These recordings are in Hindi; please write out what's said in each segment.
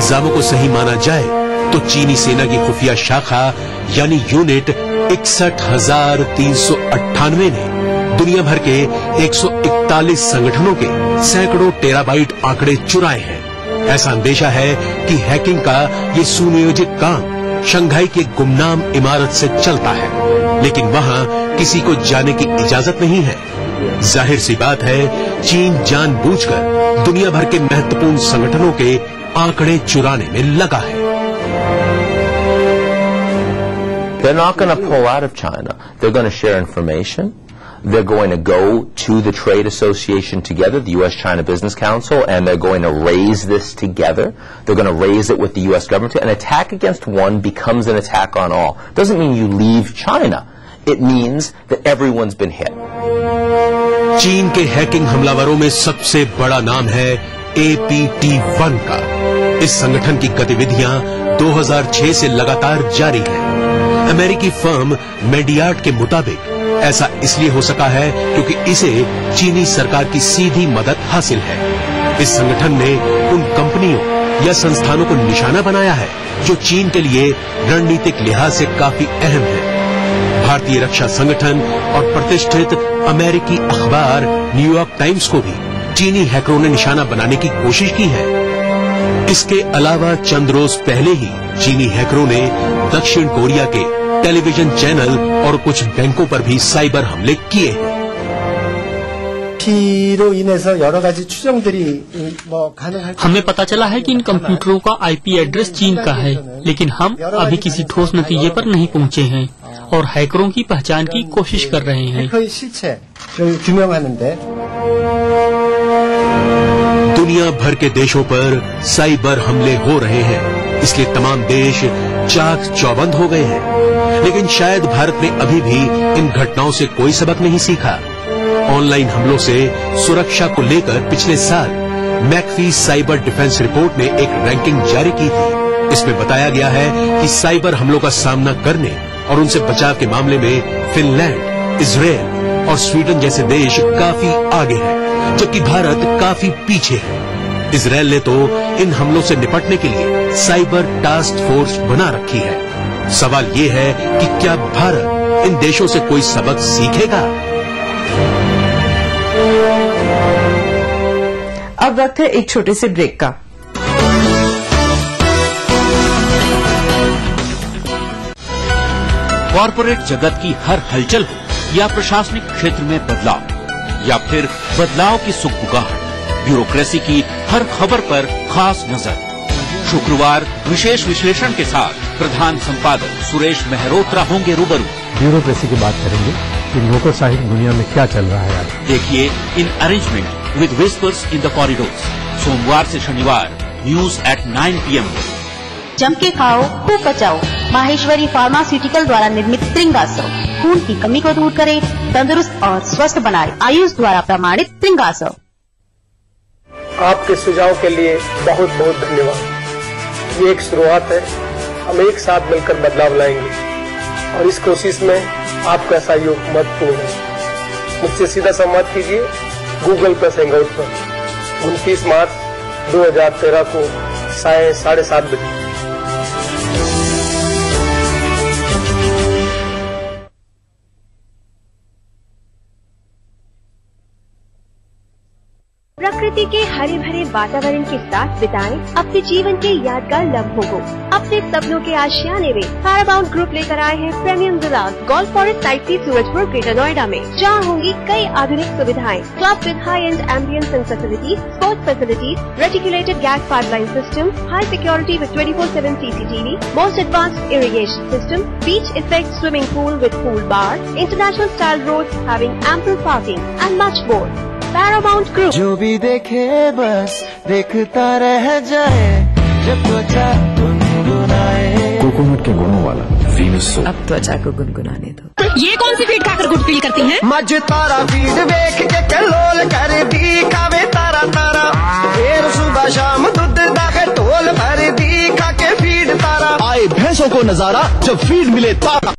इल्जामों को सही माना जाए तो चीनी सेना की खुफिया शाखा यानी यूनिट 61,398 ने दुनिया भर के 141 संगठनों के सैकड़ों टेराबाइट आंकड़े चुराए हैं। ऐसा अंदेशा है कि हैकिंग का ये सुनियोजित काम शंघाई की गुमनाम इमारत से चलता है, लेकिन वहां किसी को जाने की इजाजत नहीं है। जाहिर सी बात है, चीन जानबूझकर दुनिया भर के महत्वपूर्ण संगठनों के आंकड़े चुराने में लगा है। They're not going to pull out of China. They're going to share information. They're going to go to the trade association together, the U.S.-China Business Council, and they're going to raise this together. They're going to raise it with the U.S. government. An attack against one becomes an attack on all. Doesn't mean you leave China. It means that everyone's been hit. चीन के हैकिंग हमलावरों में सबसे बड़ा नाम है APT1 का। इस संगठन की गतिविधियां 2006 से लगातार जारी हैं। अमेरिकी फर्म मेडियार्ट के मुताबिक ऐसा इसलिए हो सका है क्योंकि इसे चीनी सरकार की सीधी मदद हासिल है। इस संगठन ने उन कंपनियों या संस्थानों को निशाना बनाया है जो चीन के लिए रणनीतिक लिहाज से काफी अहम है। भारतीय रक्षा संगठन और प्रतिष्ठित अमेरिकी अखबार न्यूयॉर्क टाइम्स को भी चीनी हैकरों ने निशाना बनाने की कोशिश की है। इसके अलावा चंद रोज पहले ही चीनी हैकरों ने दक्षिण कोरिया के टेलीविजन चैनल और कुछ बैंकों पर भी साइबर हमले किए हैं। हमें पता चला है कि इन कंप्यूटरों का IP एड्रेस चीन का है, लेकिन हम अभी किसी ठोस नतीजे पर नहीं पहुंचे हैं और हैकरों की पहचान की कोशिश कर रहे हैं। दुनिया भर के देशों पर साइबर हमले हो रहे हैं, इसलिए तमाम देश चाक चौबंद हो गए हैं। लेकिन शायद भारत ने अभी भी इन घटनाओं से कोई सबक नहीं सीखा। ऑनलाइन हमलों से सुरक्षा को लेकर पिछले साल मैकफी साइबर डिफेंस रिपोर्ट ने एक रैंकिंग जारी की थी। इसमें बताया गया है कि साइबर हमलों का सामना करने और उनसे बचाव के मामले में फिनलैंड, इजरायल और स्वीडन जैसे देश काफी आगे हैं, जबकि भारत काफी पीछे है। इजरायल ने तो इन हमलों से निपटने के लिए साइबर टास्क फोर्स बना रखी है। सवाल ये है कि क्या भारत इन देशों से कोई सबक सीखेगा? अब वक्त है एक छोटे से ब्रेक का। कॉर्पोरेट जगत की हर हलचल हो या प्रशासनिक क्षेत्र में बदलाव या फिर बदलाव की सुगबुगाहट, ब्यूरोक्रेसी की हर खबर पर खास नजर। शुक्रवार विशेष विश्लेषण के साथ प्रधान संपादक सुरेश मेहरोत्रा होंगे रूबरू। ब्यूरोक्रेसी की बात करेंगे कि नौकरशाही दुनिया में क्या चल रहा है आज। देखिए in arrangement with whispers in the corridors, सोमवार से शनिवार न्यूज एट 9 PM। जम के खाओ, खूब बचाओ। माहेश्वरी फार्मास्यूटिकल द्वारा निर्मित त्रिंगासव खून की कमी को दूर करे, तंदुरुस्त और स्वस्थ बनाए। आयुष द्वारा प्रमाणित त्रिंगासव। आपके सुझाव के लिए बहुत बहुत धन्यवाद। ये एक शुरुआत है, हम एक साथ मिलकर बदलाव लाएंगे और इस कोशिश में आपका सहयोग महत्वपूर्ण है। मुझसे सीधा संवाद कीजिए गूगल प्लस हैंगआउट पर 29 मार्च 2013 को 7:30 बजे। प्रकृति के हरे भरे वातावरण के साथ बिताएं अपने जीवन के यादगार लम्हों को। अपने सपनों के आशियाने में पैरामाउंट ग्रुप लेकर आए हैं premium villas golf forest site C Surajpur greater Noida में, जहां होंगी कई आधुनिक सुविधाएं, club with high end ambience and facilities, sports facilities, reticulated gas pipeline system, high security with 24/7 CCTV, most advanced irrigation system, beach effect swimming pool with pool bar, international style roads having ample parking and much more. Paramount group. जो भी देखे बस देखता रह जाए, जब त्वचा गुनगुनाए। कोकोनट के गुणों वाला वीनस सोप। अब त्वचा को गुनगुनाने दो। ये कौन सी फीड खाकर गुड फील करती हैं? मज तारा फीड देख के कलोल कर दी खावे तारा तारा, फिर सुबह शाम दूध दाके टोल भर दी खाके फीड तारा। आए भैंसों को नजारा जब फीड मिले तारा।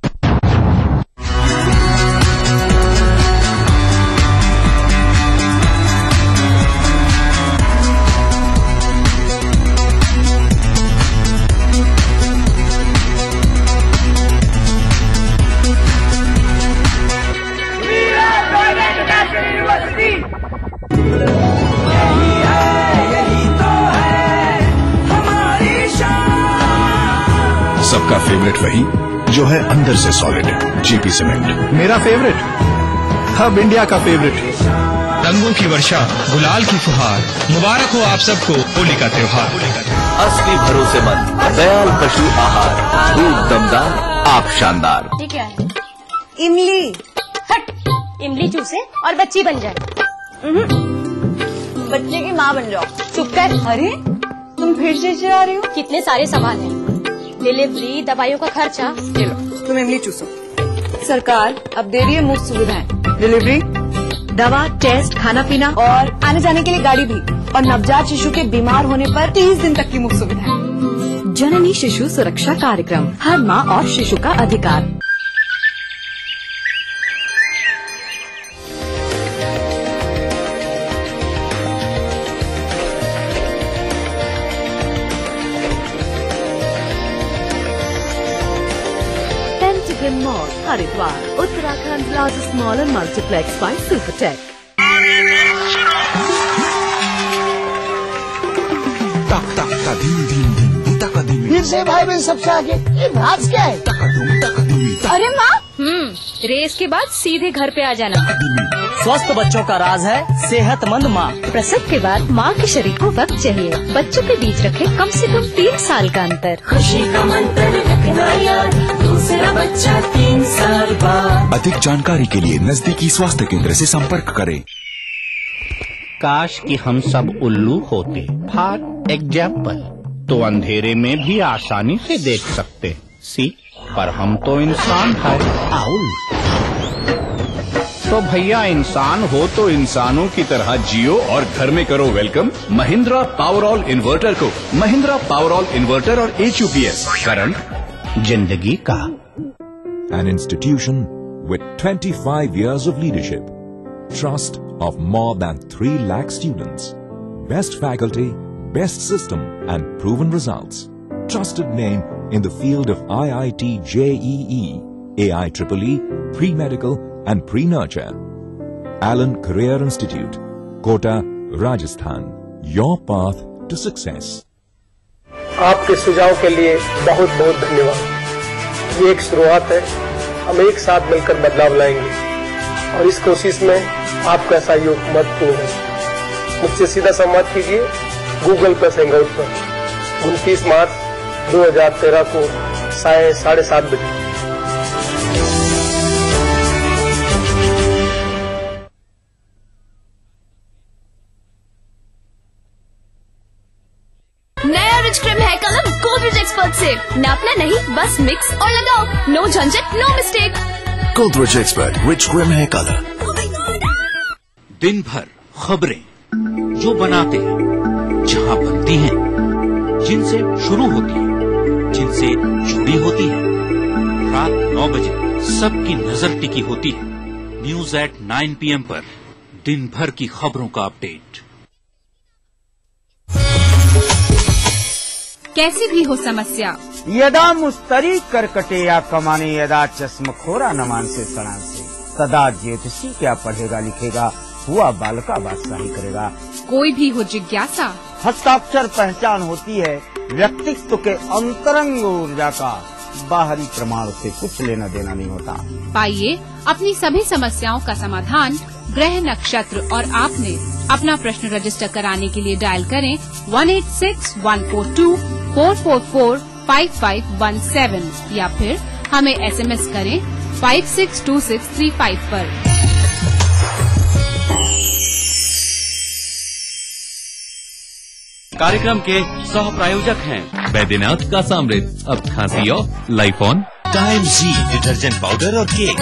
सबका फेवरेट वही जो है अंदर से सॉलिड, जीपी सीमेंट। मेरा फेवरेट, हब इंडिया का फेवरेट। रंगों की वर्षा, गुलाल की फुहार, मुबारक हो आप सबको होली का त्योहार। असली भरोसेमंद दयाल पशु आहार, दूध दमदार, आप शानदार। ठीक है। इमली। हट, इमली चूसे और बच्ची बन जाए। बच्चे की माँ बन जाओ। चुप कर। अरे तुम फिर से जा रही हो? कितने सारे सामान हैं, डिलीवरी, दवाइयों का खर्चा। तुम इमली चूसो। सरकार अब दे रही है मुफ्त सुविधाएं, डिलीवरी, दवा, टेस्ट, खाना पीना और आने जाने के लिए गाड़ी भी, और नवजात शिशु के बीमार होने पर 30 दिन तक की मुफ्त सुविधाएं। जननी शिशु सुरक्षा कार्यक्रम, हर माँ और शिशु का अधिकार। Mall Haridwar, Uttarakhand largest mall and multiplex by Supertech. फिर से भाई बहन सबसे आगे, ये नाच क्या है? अरे माँ, रेस के बाद सीधे घर पे आ जाना। स्वस्थ बच्चों का राज है सेहतमंद माँ। प्रसव के बाद माँ के शरीर को वक्त चाहिए। बच्चों के बीच रखे कम से कम 3 साल का अंतर। खुशी का मंत्र रखना याद, दूसरा बच्चा 3 साल बाद। अधिक जानकारी के लिए नजदीकी स्वास्थ्य केंद्र से संपर्क करें। काश कि हम सब उल्लू होते। फॉर एग्जाम्पल, तो अंधेरे में भी आसानी से देख सकते। सी, पर हम तो इंसान है। तो भैया इंसान हो तो इंसानों की तरह जियो और घर में करो वेलकम महिंद्रा पावरऑल इन्वर्टर को। महिंद्रा पावरऑल इन्वर्टर और HUPS करंट जिंदगी का। An institution with 25 years of leadership, trust of more than 3 lakh students, best faculty, best system and proven results. Trusted name in the field of IIT JEE, AIEEE, pre-medical and pre-nurture. Allen Career Institute, Kota, Rajasthan. Your path to success. आपके सुझाव के लिए बहुत बहुत धन्यवाद। ये एक शुरुआत है, हम एक साथ मिलकर बदलाव लाएंगे और इस कोशिश में आपका सहयोग महत्वपूर्ण है। मुझसे सीधा संवाद कीजिए गूगल प्लस हैंगआउट पर 29 मार्च 2013 को 7:30 बजे। नया rich cream hair colour Godrej expert से। नापना नहीं, बस मिक्स और लगाओ। नो झंझट, no mistake. Godrej expert rich cream hair colour. दिन भर खबरें जो बनाते हैं, जहां बनती हैं, जिनसे शुरू होती है, जिनसे जुड़ी होती है। रात 9 बजे सबकी नजर टिकी होती है न्यूज एट 9 PM पर। दिन भर की खबरों का अपडेट। कैसी भी हो समस्या, यदा मुस्तरी करकटे या कमाने, यदा चश्मखोरा नमान से सड़ा से, सदा ज्योतिषी क्या पढ़ेगा लिखेगा, हुआ बालका बादशाही करेगा। कोई भी हो जिज्ञासा, हस्ताक्षर पहचान होती है व्यक्तित्व के अंतरंग ऊर्जा का, बाहरी प्रमाण से कुछ लेना देना नहीं होता। पाइए अपनी सभी समस्याओं का समाधान ग्रह नक्षत्र और आपने अपना प्रश्न रजिस्टर कराने के लिए डायल करें 186-142-444-5517 या फिर हमें SMS करें 562635 पर। कार्यक्रम के सह प्रायोजक हैं बैद्यनाथ का सामृत, अब खांसी और लाइफॉन, टाइम जी डिटर्जेंट पाउडर और केक।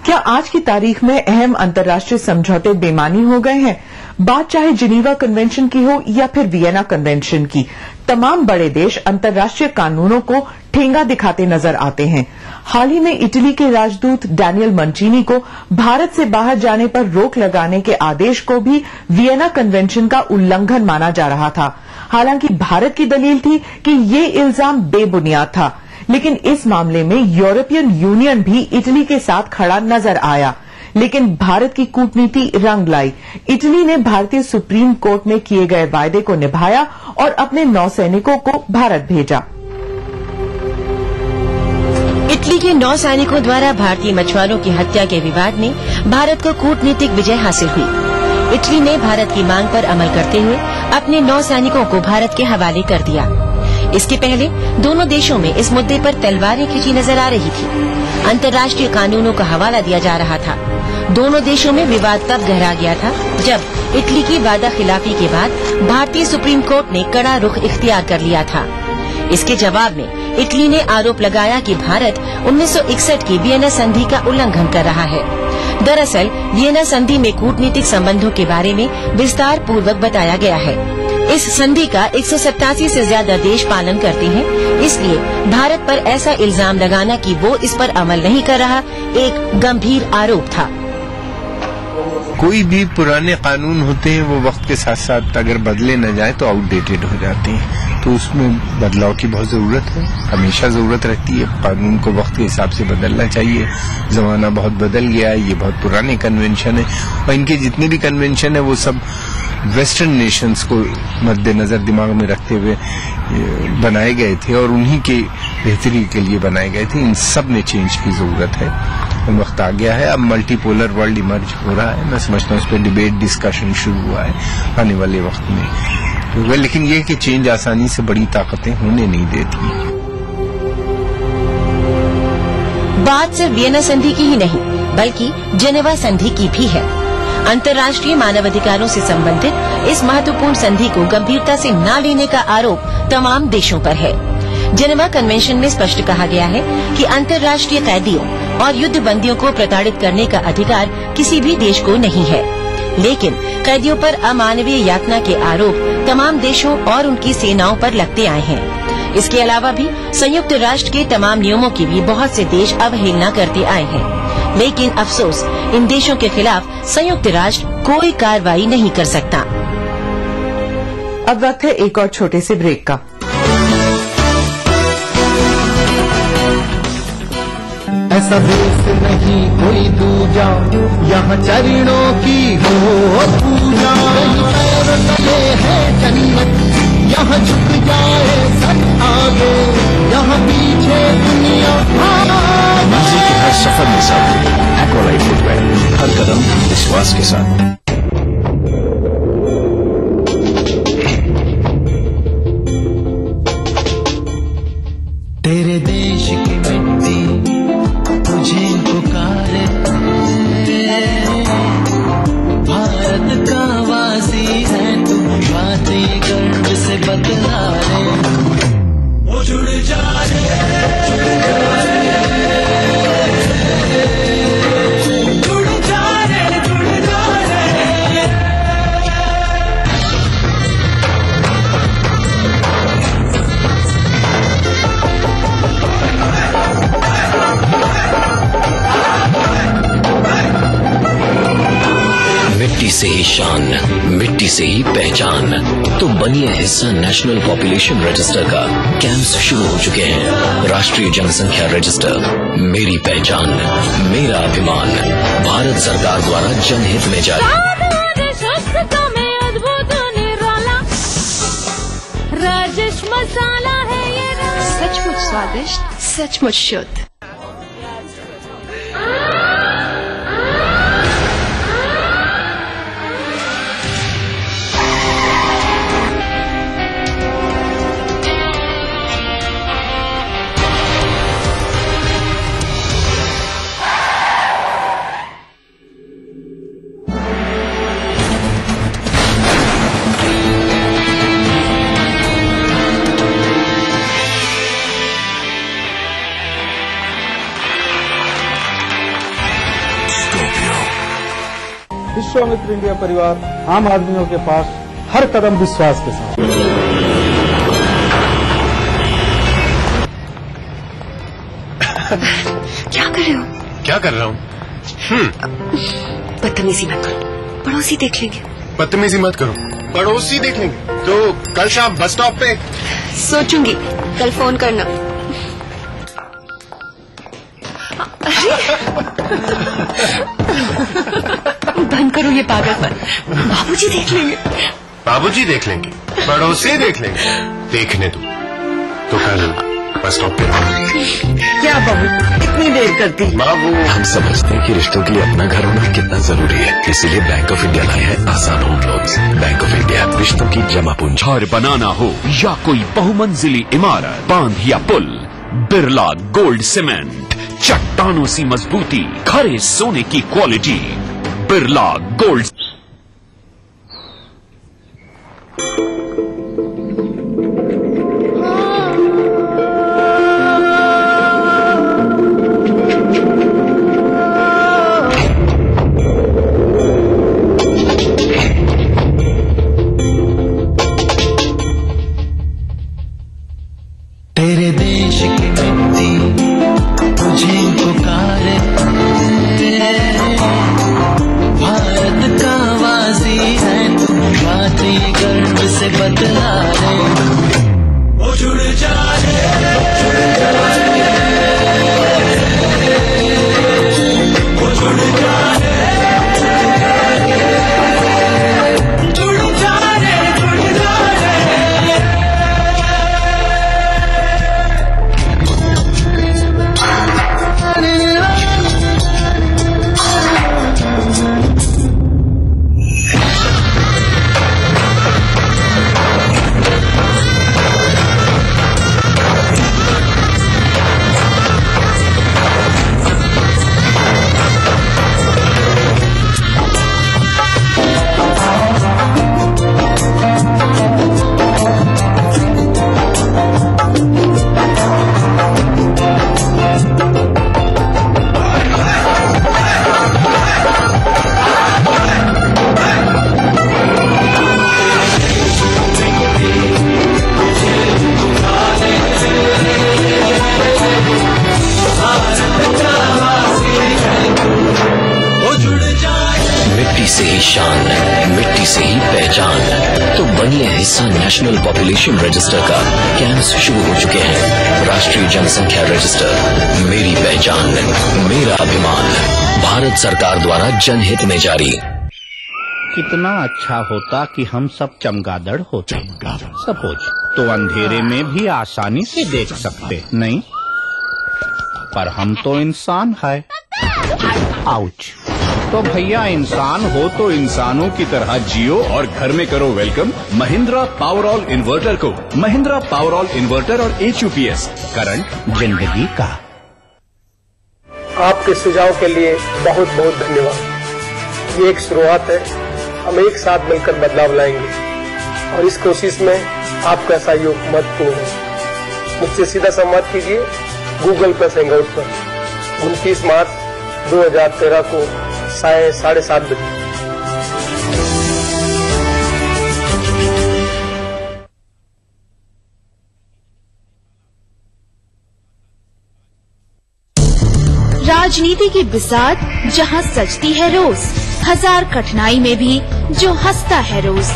क्या आज की तारीख में अहम अंतर्राष्ट्रीय समझौते बेमानी हो गए हैं? बात चाहे जिनीवा कन्वेंशन की हो या फिर वियना कन्वेंशन की, तमाम बड़े देश अंतर्राष्ट्रीय कानूनों को ठेंगा दिखाते नजर आते हैं। हाल ही में इटली के राजदूत डैनियल मंचीनी को भारत से बाहर जाने पर रोक लगाने के आदेश को भी वियना कन्वेंशन का उल्लंघन माना जा रहा था। हालांकि भारत की दलील थी कि ये इल्जाम बेबुनियाद था, लेकिन इस मामले में यूरोपियन यूनियन भी इटली के साथ खड़ा नजर आया। लेकिन भारत की कूटनीति रंग लाई। इटली ने भारतीय सुप्रीम कोर्ट में किए गए वायदे को निभाया और अपने नौसैनिकों को भारत भेजा। इटली के नौसैनिकों द्वारा भारतीय मछुआरों की हत्या के विवाद में भारत को कूटनीतिक विजय हासिल हुई। इटली ने भारत की मांग पर अमल करते हुए अपने नौसैनिकों को भारत के हवाले कर दिया। इसके पहले दोनों देशों में इस मुद्दे पर तलवारें खिंची नजर आ रही थी। अंतर्राष्ट्रीय कानूनों का हवाला दिया जा रहा था। दोनों देशों में विवाद तब गहरा गया था जब इटली की वादा खिलाफी के बाद भारतीय सुप्रीम कोर्ट ने कड़ा रुख इख्तियार कर लिया था। इसके जवाब में इटली ने आरोप लगाया कि भारत 1961 की वियना संधि का उल्लंघन कर रहा है। दरअसल वियना संधि में कूटनीतिक संबंधों के बारे में विस्तार पूर्वक बताया गया है। इस संधि का 187 से ज्यादा देश पालन करते हैं, इसलिए भारत पर ऐसा इल्जाम लगाना कि वो इस पर अमल नहीं कर रहा एक गंभीर आरोप था। कोई भी पुराने कानून होते हैं वो वक्त के साथ साथ अगर बदले न जाए तो आउटडेटेड हो जाते हैं, तो उसमें बदलाव की बहुत जरूरत है। हमेशा जरूरत रहती है, कानून को वक्त के हिसाब से बदलना चाहिए। जमाना बहुत बदल गया है, ये बहुत पुराने कन्वेंशन है और इनके जितने भी कन्वेंशन है वो सब वेस्टर्न नेशंस को मद्देनजर दिमाग में रखते हुए बनाए गए थे और उन्हीं के बेहतरी के लिए बनाए गए थे। इन सब में चेंज की जरूरत है। वक्त आ गया है, अब मल्टीपोलर वर्ल्ड इमर्ज हो रहा है। मैं समझता हूँ उस पर डिबेट डिस्कशन शुरू हुआ है आने वाले वक्त में। लेकिन ये कि चेंज आसानी से बड़ी ताकतें होने नहीं देती। बात सिर्फ वियना संधि की ही नहीं बल्कि जेनेवा संधि की भी है। अंतर्राष्ट्रीय मानवाधिकारों से संबंधित इस महत्वपूर्ण संधि को गंभीरता से न लेने का आरोप तमाम देशों पर है। जेनेवा कन्वेंशन में स्पष्ट कहा गया है कि अंतर्राष्ट्रीय कैदियों और युद्ध बंदियों को प्रताड़ित करने का अधिकार किसी भी देश को नहीं है, लेकिन कैदियों पर अमानवीय यातना के आरोप तमाम देशों और उनकी सेनाओं पर लगते आए हैं। इसके अलावा भी संयुक्त राष्ट्र के तमाम नियमों की भी बहुत से देश अवहेलना करते आए हैं, लेकिन अफसोस इन देशों के खिलाफ संयुक्त राष्ट्र कोई कार्रवाई नहीं कर सकता। अब वक्त है एक और छोटे से ब्रेक का। ऐसा देश नहीं कोई दूजा, यहाँ चरणों की हो पूजा। पैर तले है जन्नत, यहाँ झुक जाए सब आगे, यहाँ पीछे दुनिया। मंजिल के हर सफर में साथ एक्वालाइट फुटवेयर, हर कदम विश्वास के साथ। तेरे देश की मिट्टी तुझे पुकारे, भारत का वासी है तू, बातें गर्व से बतला रे। वो जुड़ जा रे, जुड़ जा रे, जुड़ जा रे। मिट्टी से ही शान, मिट्टी से ही पहचान। तो बनिए हिस्सा नेशनल पॉपुलेशन रजिस्टर का। कैंप्स शुरू हो चुके हैं। राष्ट्रीय जनसंख्या रजिस्टर, मेरी पहचान मेरा अभिमान, भारत सरकार द्वारा जनहित में जारी। राजेश मसाला है ये, सचमुच स्वादिष्ट, सचमुच शुद्ध। विश्वामित्र इंडिया परिवार आम आदमियों के पास हर कदम विश्वास के साथ। क्या कर रहे हो? क्या कर रहा हूँ? बदतमीजी मत करो, पड़ोसी देख लेंगे। बदतमीजी मत करो, पड़ोसी देख लेंगे। तो कल शाम बस स्टॉप पे सोचूंगी, कल फोन करना। अरे बंद करो ये पागलपन, बाबूजी देख लेंगे। बाबूजी देख लेंगे, पड़ोसी देख लेंगे, देखने दो तो कल बस स्टॉप पे। क्या बहू इतनी देर करती? बाबू, हम समझते हैं कि रिश्तों के लिए अपना घर होना कितना जरूरी है, इसीलिए बैंक ऑफ इंडिया लाए हैं आसान home loans. Bank of India, रिश्तों की जमा पूंजी। घर बनाना हो या कोई बहुमंजिली इमारत, बांध या पुल, बिरला गोल्ड सीमेंट, चट्टानों सी मजबूती, खरे सोने की क्वालिटी, बिरला गोल्ड। तेरे देश की मिट्टी तुझे पुकारे, भारत का वासी है तू, माटी गर्व से बतला रे। ओ जुड़ जा रे, ओ जुड़ जा रे, जुड़ जा रे, जुड़ जा रे। मिट्टी से ही शान, मिट्टी से ही पहचान, तो बनिए हिस्सा नेशनल पॉपुलेशन रजिस्टर का। कैंप्स शुरू हो चुके हैं। राष्ट्रीय जनसंख्या रजिस्टर, मेरी पहचान, मेरा अभिमान, भारत सरकार द्वारा जनहित में जारी। कितना अच्छा होता कि हम सब चमगादड़ होते, सपोज तो अंधेरे में भी आसानी से देख सकते, नहीं? पर हम तो इंसान है। आउच। तो भैया इंसान हो तो इंसानों की तरह जियो और घर में करो वेलकम महिंद्रा पावरऑल इन्वर्टर को। महिंद्रा पावरऑल इन्वर्टर और HUPS, करंट जिंदगी का। आपके सुझाव के लिए बहुत बहुत धन्यवाद। ये एक शुरुआत है, हम एक साथ मिलकर बदलाव लाएंगे और इस कोशिश में आपका सहयोग महत्वपूर्ण है। मुझसे सीधा संवाद कीजिए Google+ हैंगआउट पर 29 मार्च 2013 को 7:30 बजे। राजनीति की बिसात जहां सजती है रोज, हजार कठिनाई में भी जो हंसता है रोज,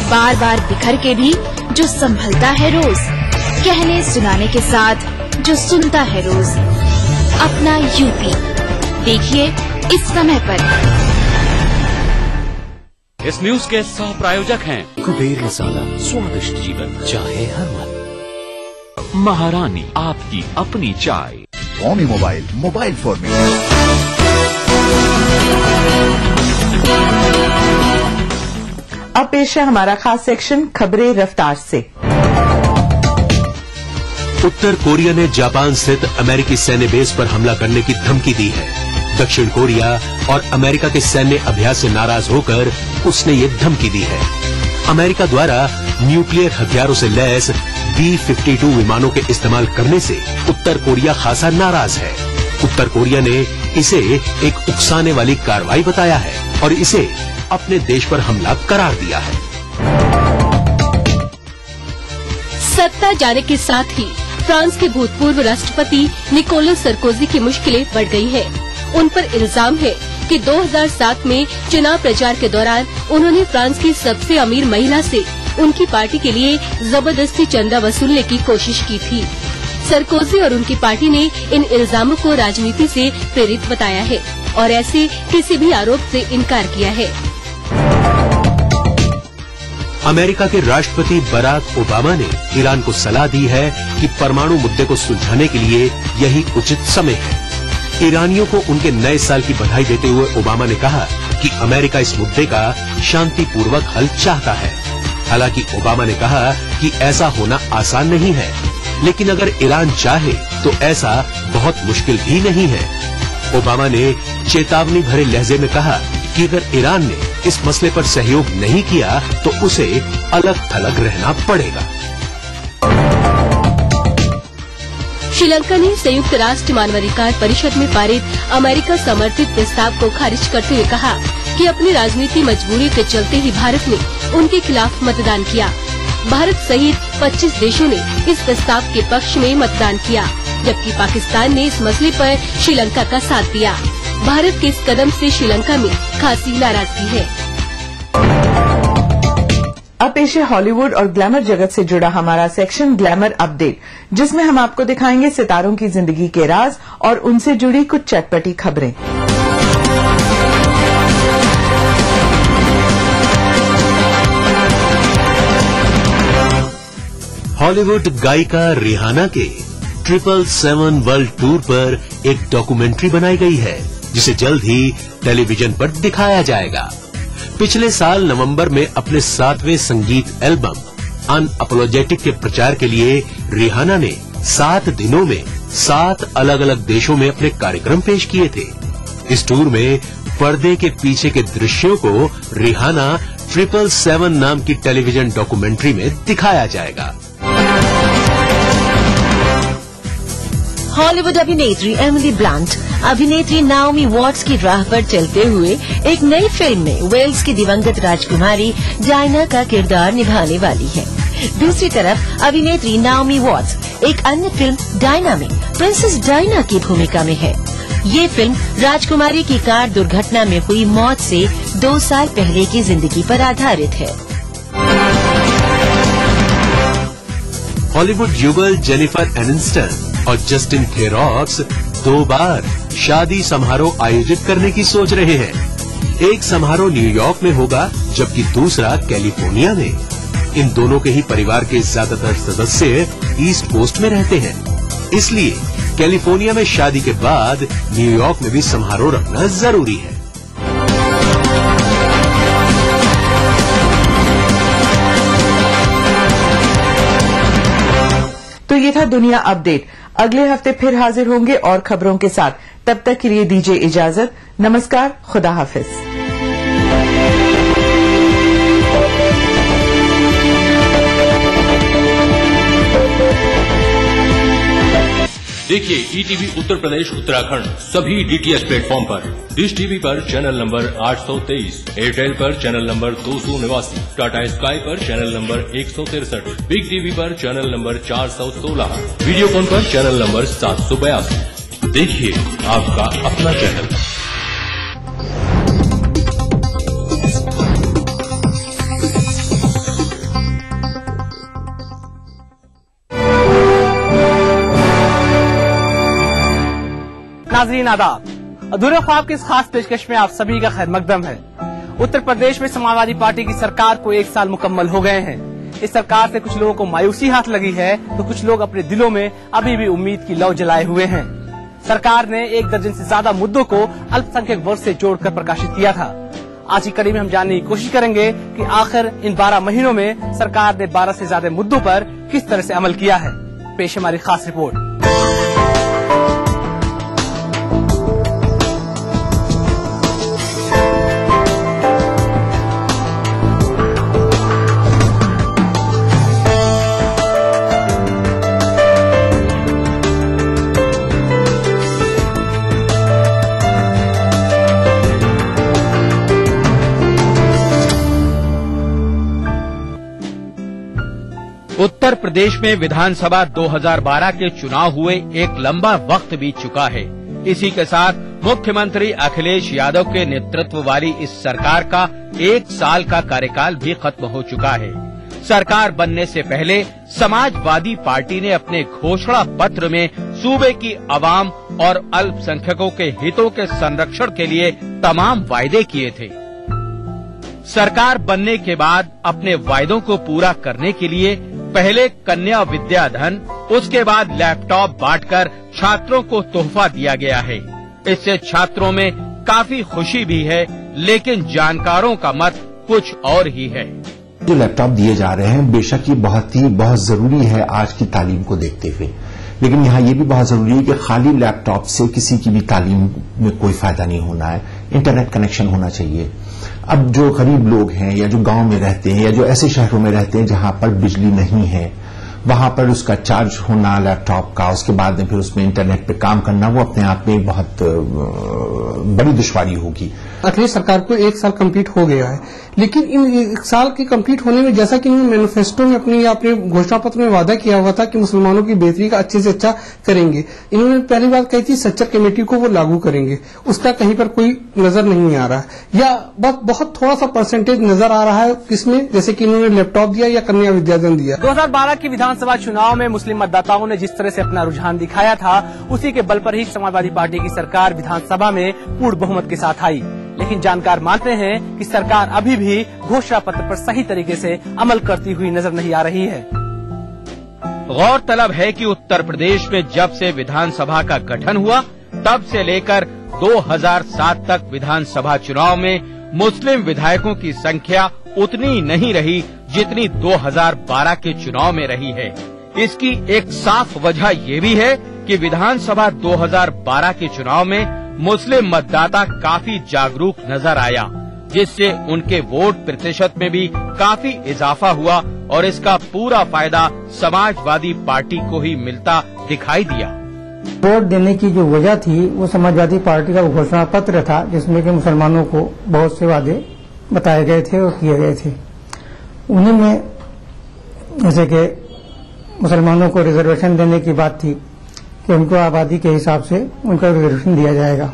बार बार बिखर के भी जो संभलता है रोज, कहने सुनाने के साथ जो सुनता है रोज। अपना यूपी देखिए इस समय पर। इस न्यूज के सह प्रायोजक हैं कुबेर मसाला, स्वादिष्ट जीवन चाहे हर मन। महारानी, आपकी अपनी चाय। Xiaomi mobile, mobile for me. अब पेश है हमारा खास सेक्शन खबरें रफ्तार से। उत्तर कोरिया ने जापान स्थित अमेरिकी सैन्य बेस पर हमला करने की धमकी दी है। दक्षिण कोरिया और अमेरिका के सैन्य अभ्यास से नाराज होकर उसने ये धमकी दी है। अमेरिका द्वारा न्यूक्लियर हथियारों से लैस B-52 विमानों के इस्तेमाल करने से उत्तर कोरिया खासा नाराज है। उत्तर कोरिया ने इसे एक उकसाने वाली कार्रवाई बताया है और इसे अपने देश पर हमला करार दिया है। सत्ता जाने के साथ ही फ्रांस के भूतपूर्व राष्ट्रपति निकोलस सरकोजी की मुश्किलें बढ़ गई है। उन पर इल्जाम है कि 2007 में चुनाव प्रचार के दौरान उन्होंने फ्रांस की सबसे अमीर महिला से उनकी पार्टी के लिए जबरदस्ती चंदा वसूलने की कोशिश की थी। सरकोजी और उनकी पार्टी ने इन इल्जामों को राजनीति से प्रेरित बताया है और ऐसे किसी भी आरोप से इनकार किया है। अमेरिका के राष्ट्रपति बराक ओबामा ने ईरान को सलाह दी है कि परमाणु मुद्दे को सुलझाने के लिए यही उचित समय है। ईरानियों को उनके नए साल की बधाई देते हुए ओबामा ने कहा कि अमेरिका इस मुद्दे का शांतिपूर्वक हल चाहता है। हालांकि ओबामा ने कहा कि ऐसा होना आसान नहीं है, लेकिन अगर ईरान चाहे तो ऐसा बहुत मुश्किल भी नहीं है। ओबामा ने चेतावनी भरे लहजे में कहा कि अगर ईरान ने इस मसले पर सहयोग नहीं किया तो उसे अलग थलग रहना पड़ेगा। श्रीलंका ने संयुक्त राष्ट्र मानवाधिकार परिषद में पारित अमेरिका समर्थित प्रस्ताव को खारिज करते हुए कहा कि अपनी राजनीतिक मजबूरी के चलते ही भारत ने उनके खिलाफ मतदान किया। भारत सहित 25 देशों ने इस प्रस्ताव के पक्ष में मतदान किया, जबकि पाकिस्तान ने इस मसले पर श्रीलंका का साथ दिया। भारत के इस कदम से श्रीलंका में खासी नाराजगी है। अब पेश है हॉलीवुड और ग्लैमर जगत से जुड़ा हमारा सेक्शन ग्लैमर अपडेट, जिसमें हम आपको दिखाएंगे सितारों की जिंदगी के राज और उनसे जुड़ी कुछ चटपटी खबरें। हॉलीवुड गायिका रिहाना के 777 वर्ल्ड टूर पर एक डॉक्यूमेंट्री बनाई गई है, जिसे जल्द ही टेलीविजन पर दिखाया जाएगा। पिछले साल नवंबर में अपने 7वें संगीत एल्बम अनअपोलोजेटिक के प्रचार के लिए रिहाना ने 7 दिनों में 7 अलग अलग देशों में अपने कार्यक्रम पेश किए थे। इस टूर में पर्दे के पीछे के दृश्यों को रिहाना 777 नाम की टेलीविजन डॉक्यूमेंट्री में दिखाया जाएगा। हॉलीवुड अभिनेत्री एमिली ब्लंट अभिनेत्री नाओमी वॉट्स की राह पर चलते हुए एक नई फिल्म में वेल्स की दिवंगत राजकुमारी डायना का किरदार निभाने वाली है। दूसरी तरफ अभिनेत्री नाओमी वॉट्स एक अन्य फिल्म डायना में प्रिंसेस डायना की भूमिका में है। ये फिल्म राजकुमारी की कार दुर्घटना में हुई मौत से 2 साल पहले की जिंदगी पर आधारित है। हॉलीवुड युगल जेनिफर एनिस्टन और जस्टिन थेरॉक्स 2 बार शादी समारोह आयोजित करने की सोच रहे हैं। एक समारोह न्यूयॉर्क में होगा, जबकि दूसरा कैलिफोर्निया में। इन दोनों के ही परिवार के ज्यादातर सदस्य ईस्ट कोस्ट में रहते हैं, इसलिए कैलिफोर्निया में शादी के बाद न्यूयॉर्क में भी समारोह रखना जरूरी है। तो ये था दुनिया अपडेट। अगले हफ्ते फिर हाजिर होंगे और खबरों के साथ। तब तक के लिए दीजिए इजाजत। नमस्कार, खुदा हाफिज। देखिए ईटीवी उत्तर प्रदेश उत्तराखंड सभी डीटीएच प्लेटफॉर्म पर। डिश टीवी पर चैनल नंबर 823, एयरटेल पर चैनल नंबर 289, टाटा स्काई पर चैनल नंबर 163, बिग टीवी पर चैनल नंबर 416, वीडियोकॉन पर चैनल नंबर 782। देखिए आपका अपना चैनल। नाज़रीन आदाब, अधूरे ख्वाब की इस खास पेशकश में आप सभी का खैर मकदम है। उत्तर प्रदेश में समाजवादी पार्टी की सरकार को 1 साल मुकम्मल हो गए हैं। इस सरकार से कुछ लोगों को मायूसी हाथ लगी है, तो कुछ लोग अपने दिलों में अभी भी उम्मीद की लौ जलाए हुए हैं। सरकार ने 1 दर्जन से ज्यादा मुद्दों को अल्पसंख्यक वर्ग से जोड़कर प्रकाशित किया था। आज की कड़ी में हम जानने की कोशिश करेंगे कि आखिर इन 12 महीनों में सरकार ने 12 से ज्यादा मुद्दों पर किस तरह से अमल किया है। पेश हमारी खास रिपोर्ट। उत्तर प्रदेश में विधानसभा 2012 के चुनाव हुए एक लंबा वक्त बीत चुका है। इसी के साथ मुख्यमंत्री अखिलेश यादव के नेतृत्व वाली इस सरकार का 1 साल का कार्यकाल भी खत्म हो चुका है। सरकार बनने से पहले समाजवादी पार्टी ने अपने घोषणा पत्र में सूबे की आवाम और अल्पसंख्यकों के हितों के संरक्षण के लिए तमाम वायदे किए थे। सरकार बनने के बाद अपने वायदों को पूरा करने के लिए पहले कन्या विद्याधन, उसके बाद लैपटॉप बांटकर छात्रों को तोहफा दिया गया है। इससे छात्रों में काफी खुशी भी है, लेकिन जानकारों का मत कुछ और ही है। जो लैपटॉप दिए जा रहे हैं बेशक ये बहुत जरूरी है आज की तालीम को देखते हुए, लेकिन यहाँ ये भी बहुत जरूरी है कि खाली लैपटॉप से किसी की भी तालीम में कोई फायदा नहीं होना है। इंटरनेट कनेक्शन होना चाहिए। अब जो गरीब लोग हैं या जो गांव में रहते हैं या जो ऐसे शहरों में रहते हैं जहां पर बिजली नहीं है, वहां पर उसका चार्ज होना लैपटॉप का, उसके बाद में फिर उसमें इंटरनेट पे काम करना, वो अपने आप में बहुत बड़ी दुश्वारी होगी। अखिलेश सरकार को 1 साल कंप्लीट हो गया है, लेकिन इन 1 साल के कंप्लीट होने में जैसा कि इन्होंने मैनिफेस्टो में अपने घोषणा पत्र में वादा किया हुआ था कि मुसलमानों की बेहतरी का अच्छे से अच्छा करेंगे। इन्होंने पहली बात कही थी सच्चर कमेटी को वो लागू करेंगे, उसका कहीं पर कोई नजर नहीं आ रहा है, या बहुत थोड़ा सा परसेंटेज नजर आ रहा है किसमें, जैसे कि इन्होंने लैपटॉप दिया या कन्या विद्याधन दिया। 2012 की विधानसभा चुनाव में मुस्लिम मतदाताओं ने जिस तरह से अपना रुझान दिखाया था, उसी के बल पर ही समाजवादी पार्टी की सरकार विधानसभा में पूर्ण बहुमत के साथ आई। लेकिन जानकार मानते हैं कि सरकार अभी भी घोषणा पत्र पर सही तरीके से अमल करती हुई नजर नहीं आ रही है। गौरतलब है कि उत्तर प्रदेश में जब से विधानसभा का गठन हुआ तब से लेकर 2007 तक विधानसभा चुनाव में मुस्लिम विधायकों की संख्या उतनी नहीं रही जितनी 2012 के चुनाव में रही है। इसकी एक साफ वजह ये भी है कि विधानसभा 2012 के चुनाव में मुस्लिम मतदाता काफी जागरूक नजर आया, जिससे उनके वोट प्रतिशत में भी काफी इजाफा हुआ और इसका पूरा फायदा समाजवादी पार्टी को ही मिलता दिखाई दिया। वोट देने की जो वजह थी वो समाजवादी पार्टी का घोषणा पत्र था, जिसमें कि मुसलमानों को बहुत से वादे बताए गए थे और किए गए थे। उन्हीं में जैसे कि मुसलमानों को रिजर्वेशन देने की बात थी कि उनको आबादी के हिसाब से उनको रिजर्वेशन दिया जाएगा।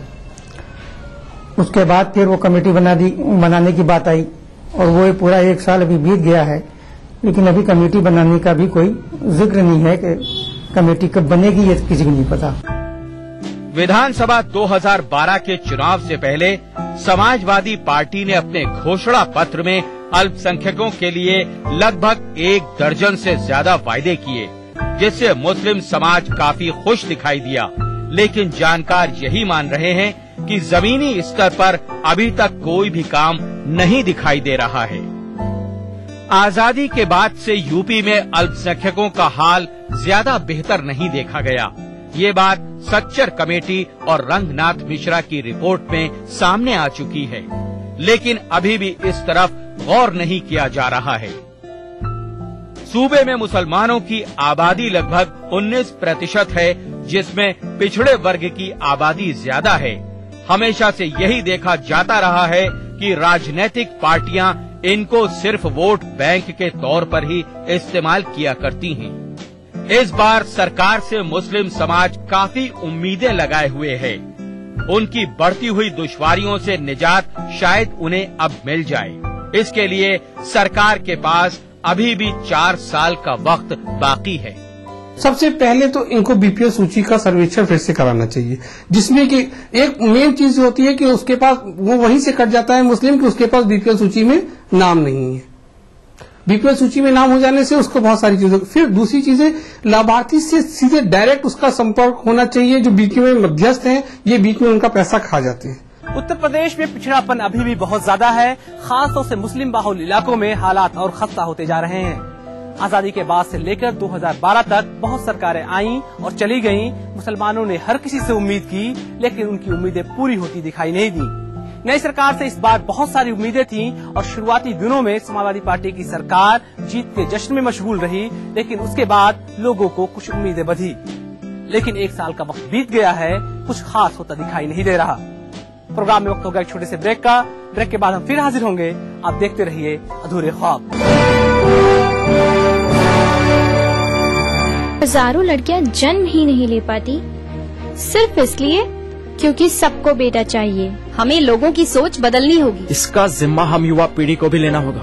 उसके बाद फिर वो कमेटी बनाने की बात आई और वो पूरा 1 साल अभी बीत गया है, लेकिन अभी कमेटी बनाने का भी कोई जिक्र नहीं है कि कमेटी कब बनेगी, ये किसी को नहीं पता। विधानसभा 2012 के चुनाव से पहले समाजवादी पार्टी ने अपने घोषणा पत्र में अल्पसंख्यकों के लिए लगभग 1 दर्जन से ज्यादा वायदे किए, जिससे मुस्लिम समाज काफी खुश दिखाई दिया। लेकिन जानकार यही मान रहे हैं कि जमीनी स्तर पर अभी तक कोई भी काम नहीं दिखाई दे रहा है। आजादी के बाद से यूपी में अल्पसंख्यकों का हाल ज्यादा बेहतर नहीं देखा गया। ये बात सच्चर कमेटी और रंगनाथ मिश्रा की रिपोर्ट में सामने आ चुकी है, लेकिन अभी भी इस तरफ गौर नहीं किया जा रहा है। सूबे में मुसलमानों की आबादी लगभग 19% है, जिसमें पिछड़े वर्ग की आबादी ज्यादा है। हमेशा से यही देखा जाता रहा है कि राजनीतिक पार्टियां इनको सिर्फ वोट बैंक के तौर पर ही इस्तेमाल किया करती हैं। इस बार सरकार से मुस्लिम समाज काफी उम्मीदें लगाए हुए है। उनकी बढ़ती हुई दुश्वारियों से निजात शायद उन्हें अब मिल जाए। इसके लिए सरकार के पास अभी भी 4 साल का वक्त बाकी है। सबसे पहले तो इनको बीपीएल सूची का सर्वेक्षण फिर से कराना चाहिए, जिसमें कि एक मेन चीज होती है कि उसके पास वो वहीं से कट जाता है मुस्लिम कि उसके पास बीपीएल सूची में नाम नहीं है। बीपीएल सूची में नाम हो जाने से उसको बहुत सारी चीजें, फिर दूसरी चीजें लाभार्थी से सीधे डायरेक्ट उसका संपर्क होना चाहिए। जो बीच में मध्यस्थ हैं ये बीच में उनका पैसा खा जाते हैं। उत्तर प्रदेश में पिछड़ापन अभी भी बहुत ज्यादा है, खासतौर से मुस्लिम बाहुल इलाकों में हालात और खस्ता होते जा रहे हैं। आजादी के बाद से लेकर 2012 तक बहुत सरकारें आईं और चली गईं। मुसलमानों ने हर किसी से उम्मीद की, लेकिन उनकी उम्मीदें पूरी होती दिखाई नहीं दी। नई सरकार से इस बार बहुत सारी उम्मीदें थीं और शुरुआती दिनों में समाजवादी पार्टी की सरकार जीत के जश्न में मशगूल रही, लेकिन उसके बाद लोगों को कुछ उम्मीदें बंधी। लेकिन 1 साल का वक्त बीत गया है, कुछ खास होता दिखाई नहीं दे रहा। प्रोग्राम में वक्त होगा एक छोटे से ब्रेक का। ब्रेक के बाद हम फिर हाजिर होंगे। आप देखते रहिए अधूरे ख्वाब। हजारों लड़कियां जन्म ही नहीं ले पाती, सिर्फ इसलिए क्योंकि सबको बेटा चाहिए। हमें लोगों की सोच बदलनी होगी। इसका जिम्मा हम युवा पीढ़ी को भी लेना होगा।